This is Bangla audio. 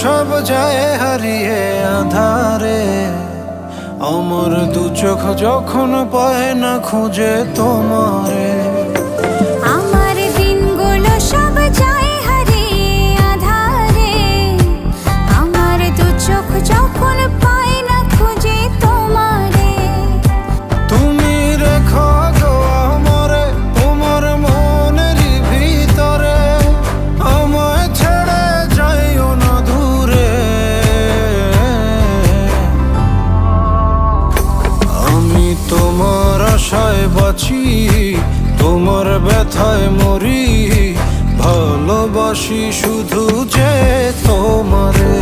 সব যায় হারিয়ে আধারে, আমার দু চোখ যখন পায় না খুঁজে তোমারে। আমার দিনগুলো সব যায় হারিয়ে আঁধারে, আমার দু চোখ যখন পায় না খুঁজে তোমারে। তুমি রেখো গো আমারে তোমার মনের ভিতরে, আমায় ছেড়ে যাইও না দূরে। আমি তোমার আশায় বাঁচি, তোমার ব্যথায় মরি, ভালোবাসি শুধু যে তোমারে।